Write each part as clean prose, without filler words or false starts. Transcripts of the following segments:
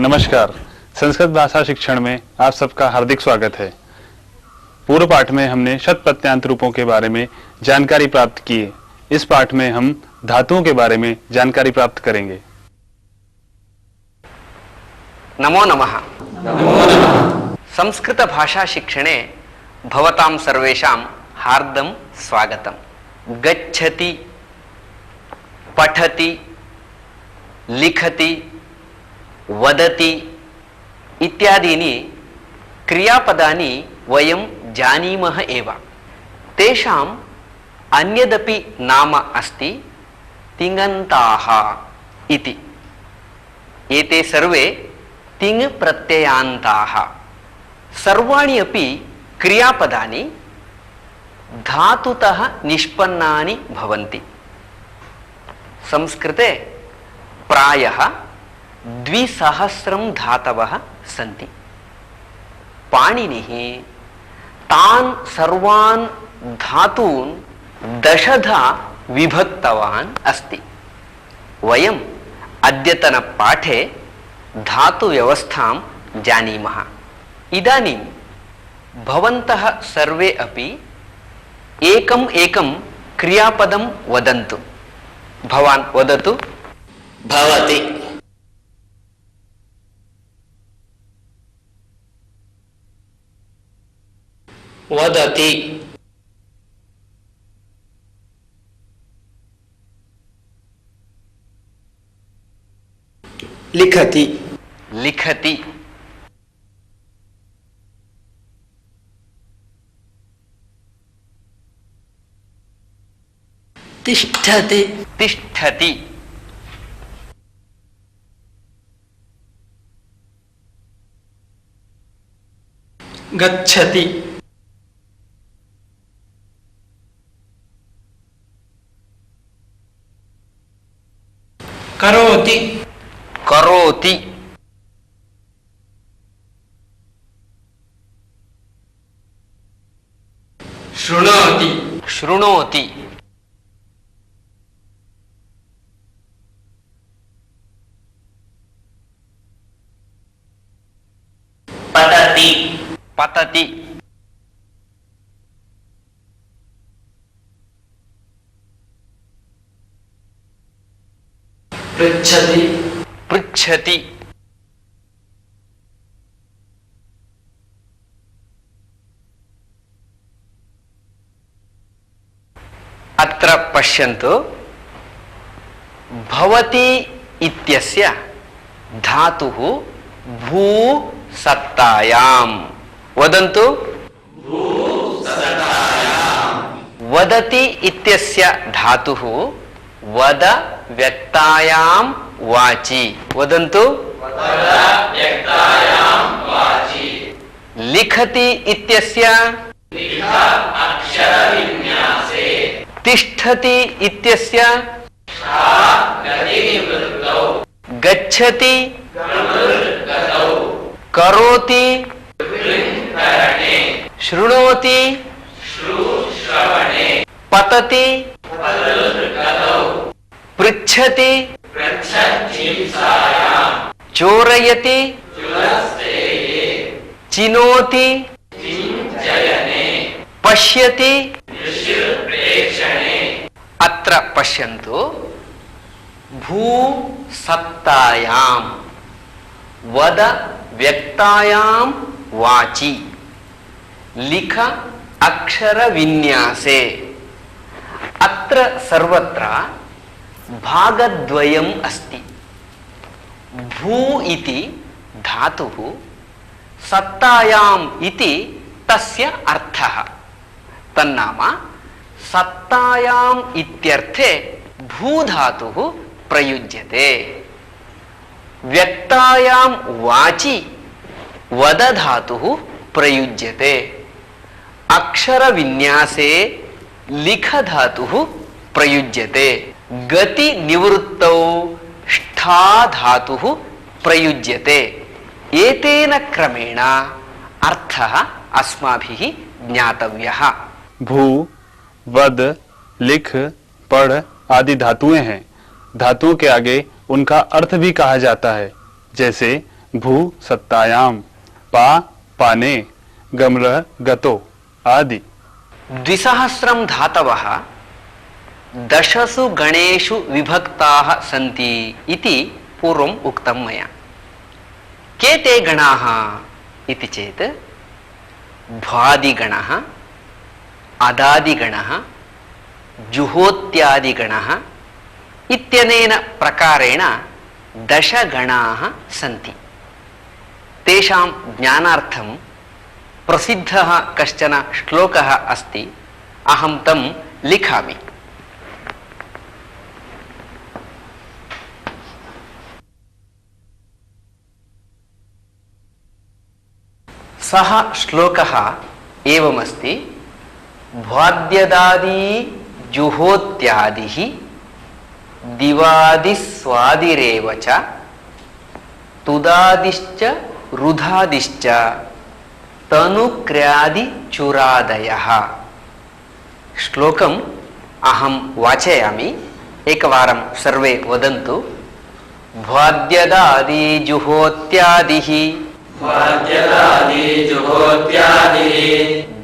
नमस्कार। संस्कृत भाषा शिक्षण में आप सबका हार्दिक स्वागत है। पूर्व पाठ में हमने शत प्रत्ययांत रूपों के बारे में जानकारी प्राप्त की है। इस पाठ में हम धातुओं के बारे में जानकारी प्राप्त करेंगे। नमो नमः। संस्कृत भाषा शिक्षणे भवतां सर्वेषां हार्दं स्वागतम्। गच्छति, पठति, लिखति, वदति इत्यादीनि क्रियापदानि वयं जानीमः एव। तेषाम् अन्यदपि नाम अस्ति तिङन्ताः इति। एते सर्वे तिङ् प्रत्ययान्ताः। सर्वाणि अपि क्रियापदानि धातुतः निष्पन्नानि भवन्ति। संस्कृते प्रायः 2000 धातवः सन्ति। पाणिनिः तान् सर्वान् धातून् 10धा विभक्तवान् अस्ति। वयम् अद्यतनपाठे धातुव्यवस्थां जानीमः। इदानीं भवन्तः सर्वे अपि एकम् एकं क्रियापदं वदन्तु। भवान् वदतु। भवति, वदति, लिखति, लिखति, तिष्ठति, तिष्ठति, गच्छति, करोति, करोति, शृणोति, शृणोति, पठति, पतति, पृच्छति, पृच्छति, अत्र पश्यन्तु। भवति इत्यस्य धातुः भू सत्तायां। वदन्तु। वदति इत्यस्य धातुः वद व्यक्तायां वाचि। वदन्तु। लिखति इत्यस्य तिष्ठति इत्यस्य गच्छति, करोति, शृणोति, पतति, पृच्छति, चोरयति, चिनोति, पश्यति। अत्र पश्यन्तु। भू सत्तायां, वद व्यक्तायां वाचि, लिख अक्षर विन्यासे। अत्र सर्वत्र भागद्वयम् अस्ति। भू इति धातुः, सत्तायाम् इति तस्य अर्थः। तन्नाम सत्तायाम् इत्यर्थे भू धातुः प्रयुज्यते। व्यक्तायां वाचि वद धातुः प्रयुज्यते। अक्षर विन्यासे लिख धातुः प्रयुज्यते। गति निवृत्तौष्ठा धातुः प्रयुज्यते। एतेन क्रमेण अर्थः अस्माभिः ज्ञातव्यः। भू, वद, लिख, पढ़ आदि धातुएं हैं। धातुओं के आगे उनका अर्थ भी कहा जाता है। जैसे भू सत्तायाम, पा पाने, गम्र गतो आदि। 200 धातवः दशसु गणेषु विभक्ताः सन्ति इति पूर्वम् उक्तं मया। के ते गणाः इति चेत् भ्वादिगणः, अदादिगणः, जुहोत्यादिगणः इत्यनेन प्रकारेण 10 गणाः सन्ति। तेषां ज्ञानार्थं प्रसिद्धः कश्चन श्लोकः अस्ति, अहं तं लिखामि। सः श्लोकः एवमस्ति: भ्वाद्यदादि जुहोत्यादिः दिवादिस्वादिरेव च तुदादिश्च रुधादिश्च तनुक्र्यादिचुरादयः। श्लोकम् अहं वाचयामि, एकवारं सर्वे वदन्तु। भ्वाद्यदादि जुहोत्यादिः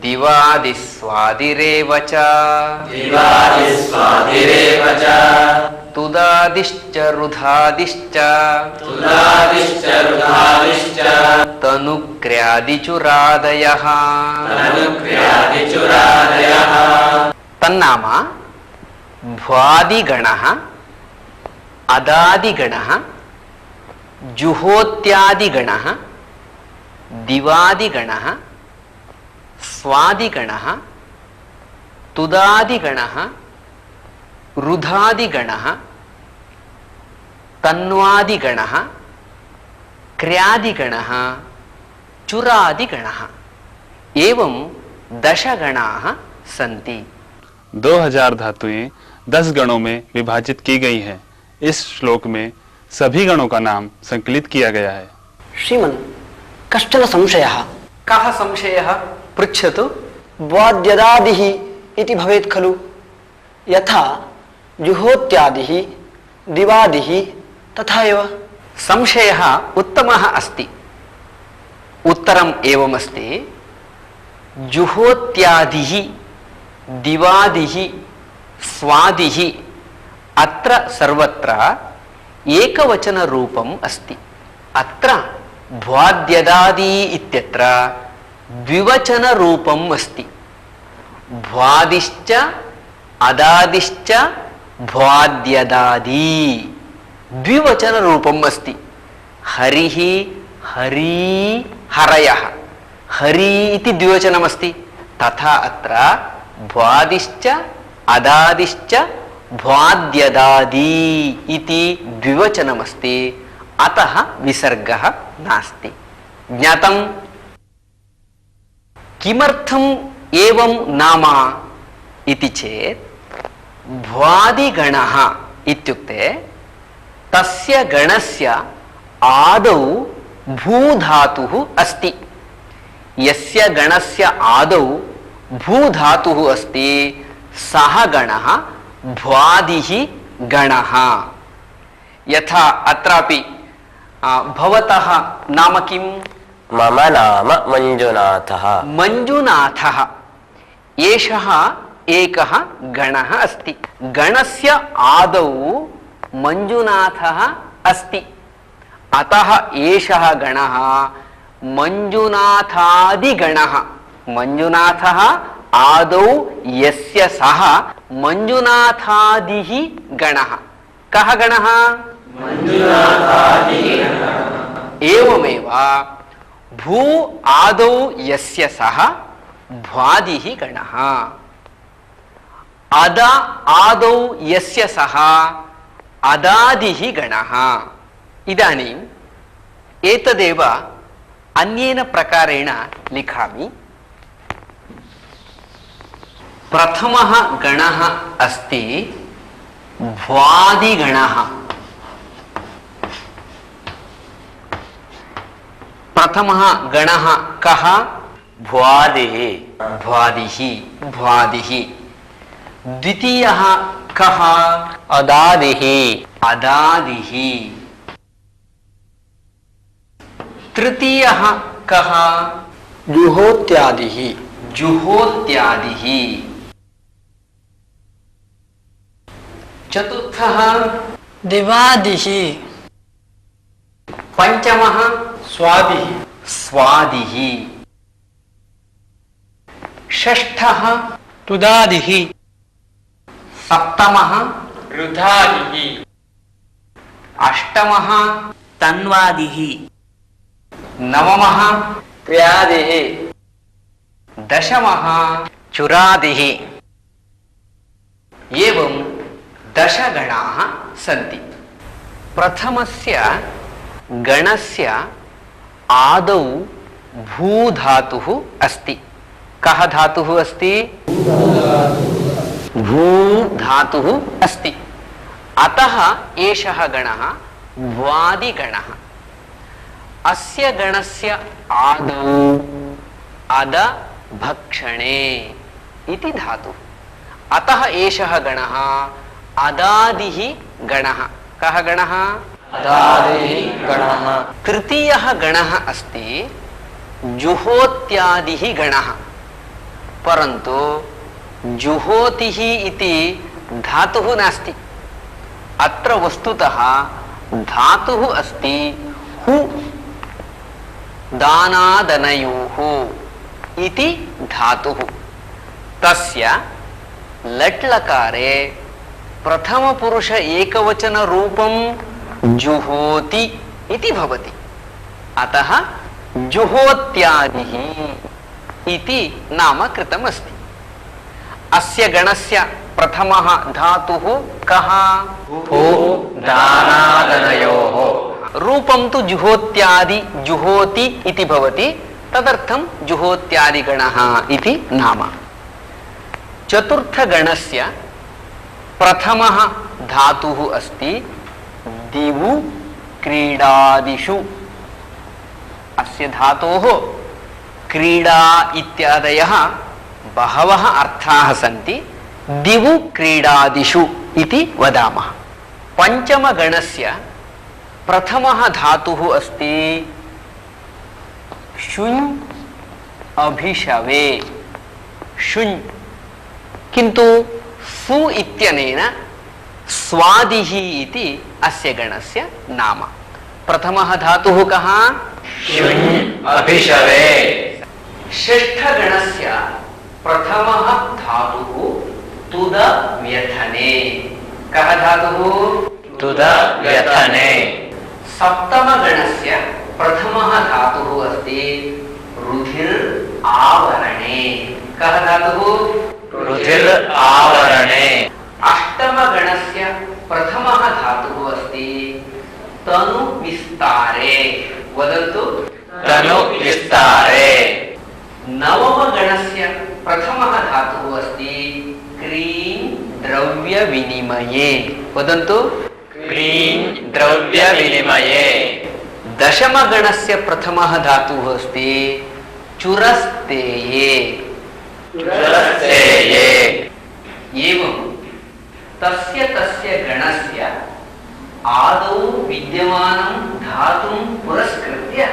दिवादिस्वादिरेव च तुदादिश्च रुधादिश्च तनुक्र्यादिचुरादयः। तन्नाम भ्वादिगणः, अदादिगणः, जुहोत्यादिगणः, दिवादिगणः, स्वादिगणः, तुदादिगणः, रुधादिगणः, तन्वादिगणः, क्र्यादिगणः, चुरादिगणः एवं 10 गणाः सन्ति। 2000 धातुएं 10 गणों में विभाजित की गई हैं। इस श्लोक में सभी गणों का नाम संकलित किया गया है। श्रीमन्, कश्चन संशयः। कः संशयः? पृच्छतु। भ्वाद्यदादिः इति भवेत् खलु? यथा जुहोत्यादिः, दिवादिः तथा एव। संशयः उत्तमः अस्ति। उत्तरम् एवमस्ति: जुहोत्यादिः, दिवादिः, स्वादिः अत्र सर्वत्र एकवचनरूपम् अस्ति। अत्र भ्वाद्यदादि इत्यत्र द्विवचनरूपम् अस्ति। भ्वादिश्च अदादिश्च भ्वाद्यदादि द्विवचनरूपम् अस्ति। हरिः, हरी, हरयः, हरि इति द्विवचनमस्ति। तथा अत्र भ्वादिश्च अदादिश्च भ्वाद्यदादि इति द्विवचनमस्ति। अतः विसर्गः नास्ति। ज्ञातम्? किमर्थम् एवं नाम इति चेत् भ्वादिगणः इत्युक्ते तस्य गणस्य आदौ भूधातुः अस्ति। यस्य गणस्य आदौ भूधातुः अस्ति सः गणः भ्वादिः गणः। यथा अत्रापि भवतः नाम किम्? मम नाम मंजुनाथः। मंजुनाथः एषः एकः गणः अस्ति। गणस्य आदौ मंजुनाथः अस्ति। अतः एषः गणः मंजुनाथादिगणः। मंजुनाथः आदौ यस्य सः मंजुनाथादिः गणः। कः गणः? एवमेव भू आदौ यस्य सः भ्वादिः गणः। अद आदौ यस्य सः अदादिः गणः। इदानीम् एतदेव अन्येन प्रकारेण लिखामि। प्रथमः गणः अस्ति भ्वादिगणः। प्रथमः गणः कः? भ्वादिः। भ्वादिः, भ्वादिः। द्वितीयः कः? अदादिः। अदादिः। तृतीयः कः? जुहोत्यादिः। जुहोत्यादिः। चतुर्थः दिवादिः। पंचमः स्वादिः। स्वादिः। षष्ठः तुदादिः। सप्तमः रुधादिः। अष्टमः तन्वादिः। नवमः क्रियादिः। दशमः चुरादिः। एवं दशगणाः सन्ति। प्रथमस्य गणस्य आदौ भूधातुः अस्ति। कः धातुः अस्ति? भूधातुः अस्ति। अतः एषः गणः भ्वादिगणः। अस्य गणस्य आदौ अद भक्षणे इति धातुः। अतः एषः गणः अदादिः गणः। कः गणः? अदादिः गणः। तृतीयः गणः अस्ति जुहोत्यादिः गणः। परन्तु जुहोतिः इति धातुः नास्ति। अत्र वस्तुतः धातुः अस्ति हु दानादनयोः इति धातुः। तस्य लट् लकारे प्रथमपुरुष एकवचन रूपं जुहोति इति भवति। अतः जुहोत्यादिः इति नाम कृतम् अस्ति। अस्य गणस्य प्रथमः धातुः कः? भू दानादनयोः। रूपं तु जुहोत्यादि जुहोति इति भवति। तदर्थं जुहोत्यादिगणः इति नाम। चतुर्थगणस्य प्रथमः धातुः अस्ति दिवु क्रीडादिषु। अस्य धातोः क्रीडा इत्यादयः बहवः अर्थाः सन्ति। दिवु क्रीडादिषु इति वदामः। पंचमगणस्य प्रथमः धातुः अस्ति शुञ् अभिशवे। शुञ्। किन्तु सु इत्यनेन स्वादिः इति अस्य गणस्य नाम। प्रथमः धातुः कः? शुञ् अभिशवे। षष्ठगणस्य प्रथमः धातुः तुद व्यथने। कः धातुः? तुद व्यथने। सप्तमगणस्य प्रथमः धातुः अस्ति रुधिर आवरणे। कः धातुः? रुधिर आवरणे। अष्टमगणस्य प्रथमः धातुः अस्ति तनु विस्तारे। वदन्तु। तनु विस्तारे। नवमगणस्य प्रथमः धातुः अस्ति क्रीं द्रव्य विनिमये। वदन्तु। क्रीं द्रव्य विनिमये। दशमगणस्य प्रथमः धातुः अस्ति चुरस्तेये। चुरस्तेये। एवं तस्य तस्य गणस्य आदौ विद्यमानं धातुं पुरस्कृत्य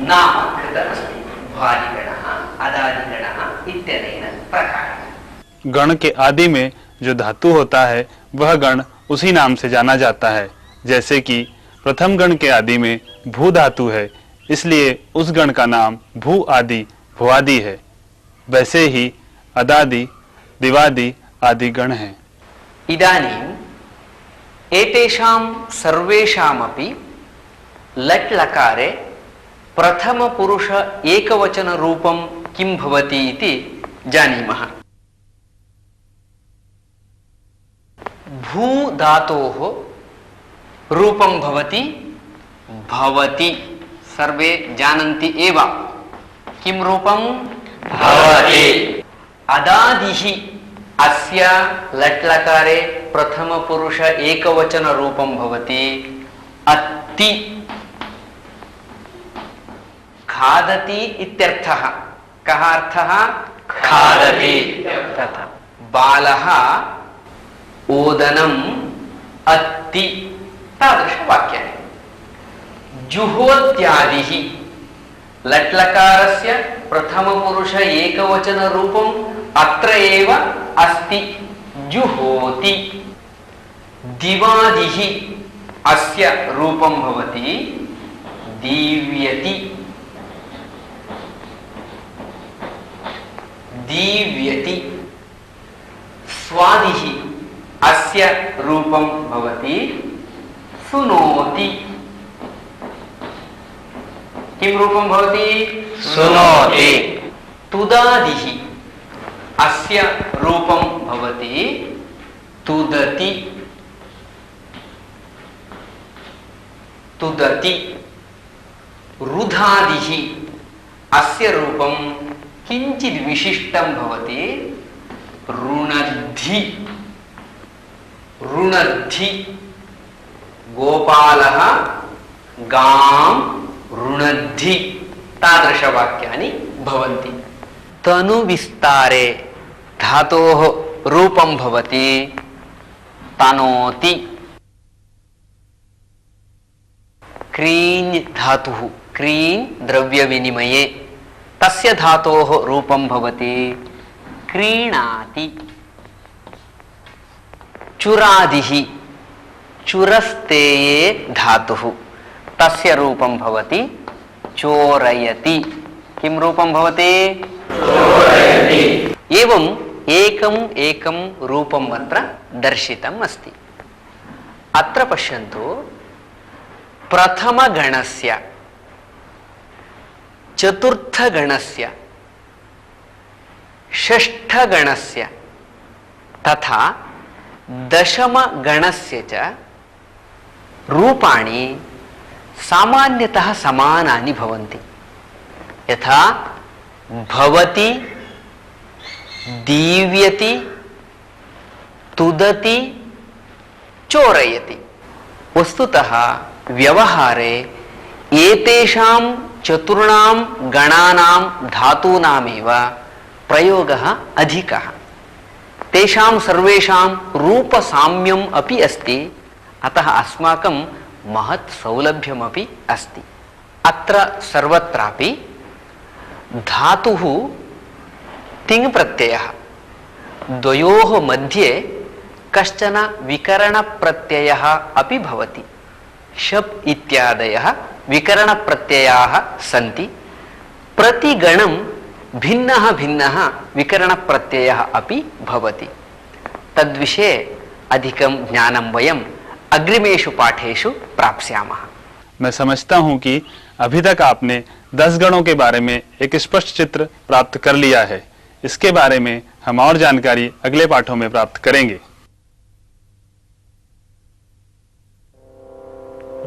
नाम कृतमस्ति। भ्वादिगणः, अदादिगणः इत्यनेन प्रकारेण। गण के आदि में जो धातु होता है वह गण उसी नाम से जाना जाता है। जैसे कि प्रथम गण के आदि में भू धातु है, इसलिए उस गण का नाम भू आदि भुआदि है। वैसे ही अदादि दिवादि आदि गण हैं। इदानीम् एतेषां सर्वेषामपि लट् लकारे प्रथम पुरुष एकवचन रूपं किं भवति इति जानीमः। भू धातोः रूपं भवति भवति। सर्वे जानन्ति एव। किं रूपं? भवति। अदादिः अस्य लट् लकारे प्रथम पुरुष एकवचन रूपं भवति अत्ति। खादति इत्यर्थः। कः अर्थः? खादति। तथा बालः ओदनम् अत्ति। तादृशवाक्यानि। जुहोत्यादिः लट्लकारस्य प्रथमपुरुष एकवचन रूपम् अत्र एव अस्ति, जुहोति। दिवादिः अस्य रूपं भवति दीव्यति, दीव्यति। स्वादिः अस्य रूपं भवति सुनोति। किं रूपं भवति? सुनोति। तुदादिः अस्य रूपं भवति तुदति, तुदति। रुधादिः अस्य रूपं किञ्चित् विशिष्टं भवति रुणद्धि, रुणद्धि। गोपालः गां रुणद्धि, तादृशवाक्यानि भवन्ति। तनुविस्तारे धातोः रूपं भवति तनोति। क्रीञ् धातुः, क्रीञ् द्रव्यविनिमये, तस्य धातोः रूपं भवति क्रीणाति। चुरादिः चुरस्तेये धातुः, तस्य रूपं भवति चोरयति। किं रूपं भवति? चोरयति। एवम् एकम् एकं रूपम् अत्र दर्शितम् अस्ति। अत्र पश्यन्तु, प्रथमगणस्य, चतुर्थगणस्य, षष्ठगणस्य तथा दशमगणस्य च रूपाणि सामान्यतः समानानि भवन्ति। यथा भवति, दीव्यति, तुदति, चोरयति। वस्तुतः व्यवहारे एतेषां चतुर्णां गणानां धातूनामेव प्रयोगः अधिकः। तेषां सर्वेषां रूपसाम्यम् अपि अस्ति, अतः अस्माकं महत् सौलभ्यमपि अस्ति। अत्र सर्वत्रापि धातुः तिङ् प्रत्ययः, द्वयोः मध्ये कश्चन विकरणप्रत्ययः अपि भवति। शप् इत्यादयः विकरणप्रत्ययाः सन्ति। प्रतिगणं भिन्नः भिन्नः विकरणप्रत्ययः अपि भवति। तद्विषये अधिकं ज्ञानं वयम् अग्रिमेषु पाठेषु प्राप्स्यामः। मैं समझता हूं कि अभी तक आपने 10 गणों के बारे में एक स्पष्ट चित्र प्राप्त कर लिया है। इसके बारे में हम और जानकारी अगले पाठों में प्राप्त करेंगे।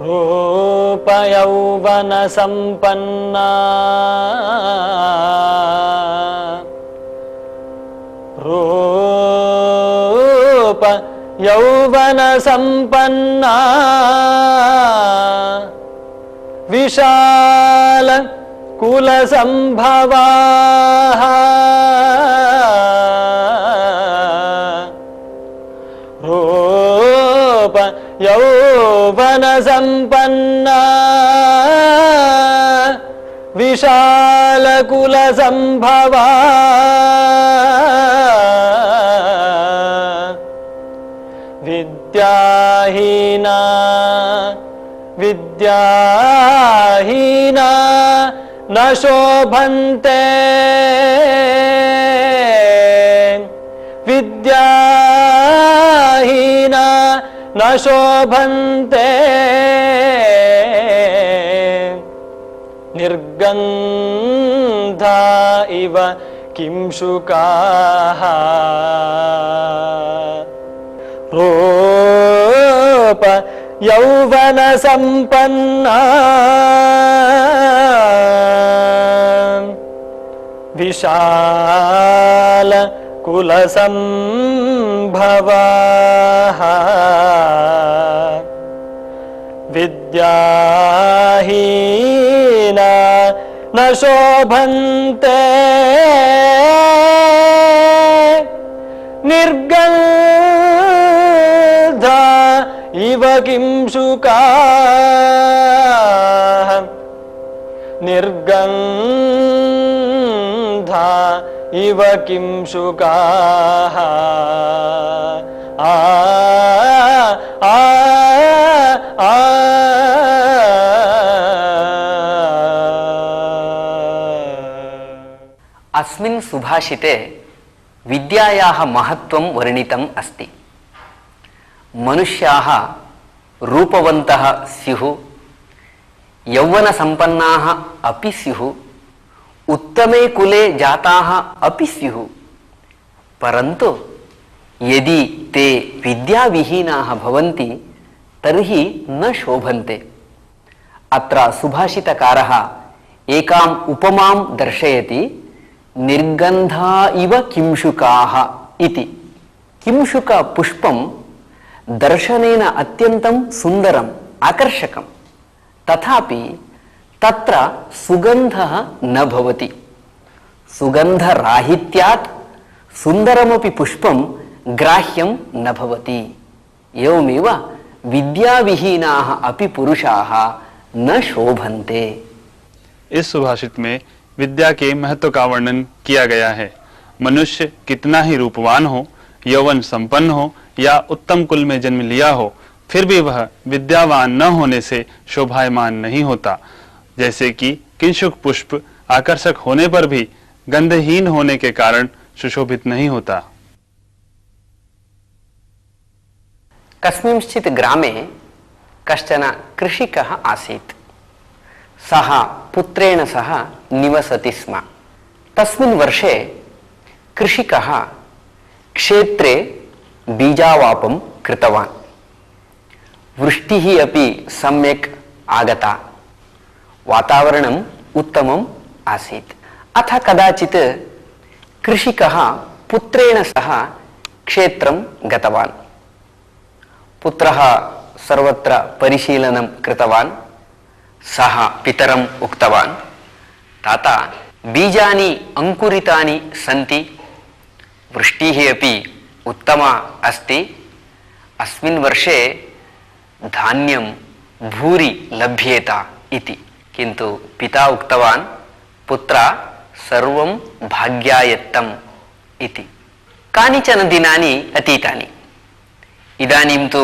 रूप यौवन संपन्ना, रूप यौवन संपन्ना, विशाल कुल संभवाः, रूप यौवन संपन्ना, विशाल कुल संभवाः, विद्याहीना विद्याहीना न शोभन्ते, विद्याहीना न शोभन्ते, निर्गन्धा इव किंशुकाः, रूप यौवन संपन्ना, विशाल कुल संभवाः, विद्याहीना न शोभन्ते, निर्गन्धा इव किंशुकाः, निर्गन्धा इव किंशुकाः आ आ आ अस्मिन् सुभाषिते विद्यायाः महत्त्वं वर्णितम् अस्ति। मनुष्याः रूपवन्तः स्युः, यौवनसम्पन्नाः अपि स्युः, उत्तमे कुले जाताः अपि स्युः, परन्तु यदि ते विद्याविहीनाः भवन्ति तर्हि न शोभन्ते। अत्र सुभाषितकारः एकाम् उपमां दर्शयति। निर्गन्धा इव किंशुकाः इति। किंशुक पुष्पं दर्शनेन अत्यन्तं सुन्दरम् आकर्षकं, तथापि तत्र सुगन्धः न भवति। सुगन्धराहित्यात् सुन्दरमपि पुष्पं ग्राह्यं न भवति। एवमेव विद्याविहीनाः अपि पुरुषाः न शोभन्ते। इस सुभाषित में विद्या के महत्व का वर्णन किया गया है। मनुष्य कितना ही रूपवान हो, यौवन संपन्न हो या उत्तम कुल में जन्म लिया हो, फिर भी वह विद्यावान न होने से शोभायमान नहीं होता। जैसे कि किंशुक पुष्प आकर्षक होने पर भी गंधहीन होने के कारण सुशोभित नहीं होता। कस्मिंश्चित् ग्रामे कश्चन कृषिकः आसीत्। सः पुत्रेण सह निवसति स्म। तस्मिन् वर्षे कृषिकः क्षेत्रे बीजावापं कृतवान्। वृष्टिः अपि सम्यक् आगता, वातावरणम् उत्तमम् आसीत्। अथ कदाचित् कृषिकः पुत्रेण सह क्षेत्रं गतवान्। पुत्रः सर्वत्र परिशीलनं कृतवान्। सः पितरम् उक्तवान्, ताता, बीजानि अंकुरितानि सन्ति, वृष्टिः अपि उत्तमा अस्ति, अस्मिन् वर्षे धान्यं भूरि लभ्येत इति। किन्तु पिता उक्तवान्, पुत्र, सर्वं भाग्यायत्तम् इति। कानिचन दिनानि अतीतानि। इदानीं तु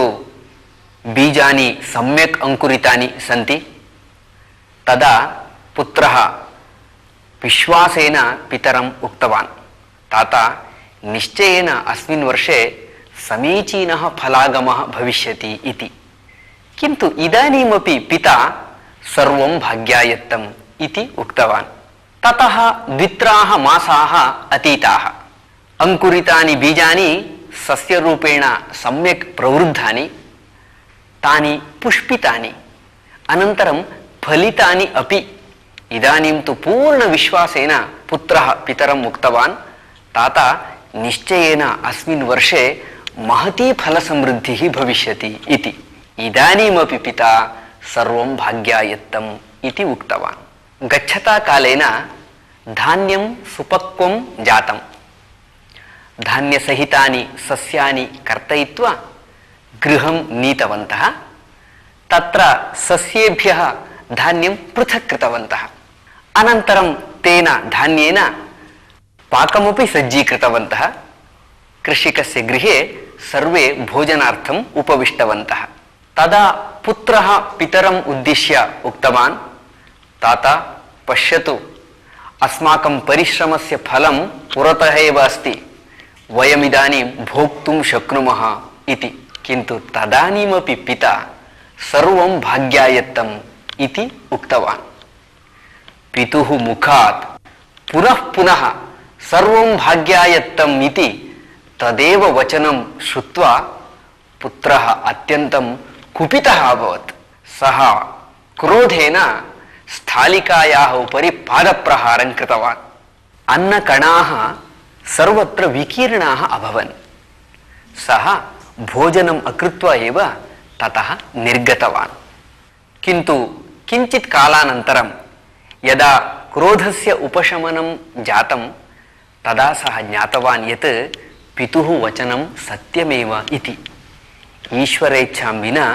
बीजानि सम्यक् अंकुरितानि सन्ति। तदा पुत्रः विश्वासेन पितरम् उक्तवान्, ताता, निश्चयेन अस्मिन् वर्षे समीचीनः फलागमः भविष्यति इति। किन्तु इदानीमपि पिता सर्वं भाग्यायत्तम् इति उक्तवान्। ततः 2-3 मासाः अतीताः। अंकुरितानि बीजानि सस्यरूपेण सम्यक् प्रवृद्धानि, तानि पुष्पितानि, अनन्तरं फलितानि अपि। इदानीं तु पूर्णविश्वासेन पुत्रः पितरम् उक्तवान्, ताता, निश्चयेन अस्मिन् वर्षे महती फलसमृद्धिः भविष्यति इति। इदानीमपि पिता सर्वं भाग्यायत्तम् इति उक्तवान्। गच्छता कालेन धान्यं सुपक्वं जातम्। धान्यसहितानि सस्यानि कर्तयित्वा गृहं नीतवन्तः। तत्र सस्येभ्यः धान्यं पृथक् कृतवन्तः। अनन्तरं तेन धान्येन पाकमपि सज्जीकृतवन्तः। कृषिकस्य गृहे सर्वे भोजनार्थम् उपविष्टवन्तः। तदा पुत्रः पितरम् उद्दिश्य उक्तवान्, ताता, पश्यतु, अस्माकं परिश्रमस्य फलं पुरतः एव अस्ति, वयमिदानीं भोक्तुं शक्नुमः इति। किन्तु तदानीमपि पिता सर्वं भाग्यायत्तम् इति उक्तवान्। पितुः मुखात् पुनः पुनः सर्वं भाग्यायत्तम् इति तदेव वचनं श्रुत्वा पुत्रः अत्यन्तं कुपितः अभवत्। सः क्रोधेन स्थालिकायाः उपरि पादप्रहारं कृतवान्। अन्नकणाः सर्वत्र विकीर्णाः अभवन्। सः भोजनम् अकृत्वा एव ततः निर्गतवान्। किन्तु किञ्चित् कालानन्तरं यदा क्रोधस्य उपशमनं जातं, तदा सः ज्ञातवान् यत् पितुः वचनं सत्यमेव इति। ईश्वरेच्छां विना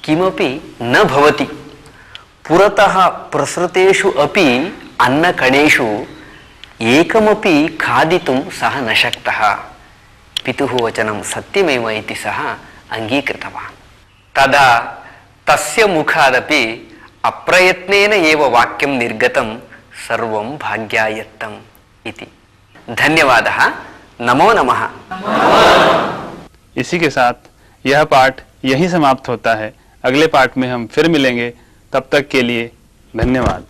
किमपि न भवति। पुरतः प्रसृतेषु अपि अन्नकणेषु एकमपि खादितुं सः न शक्तः। पितुः वचनं सत्यमेव इति सः अङ्गीकृतवान्। तदा तस्य मुखादपि अप्रयत्नेन एव वाक्यं निर्गतं, सर्वं भाग्यायत्तम् इति। धन्यवादः। नमो नमः। इसी के साथ यह पाठ यहीं समाप्त होता है। अगले पाठ में हम फिर मिलेंगे। तब तक के लिए धन्यवाद।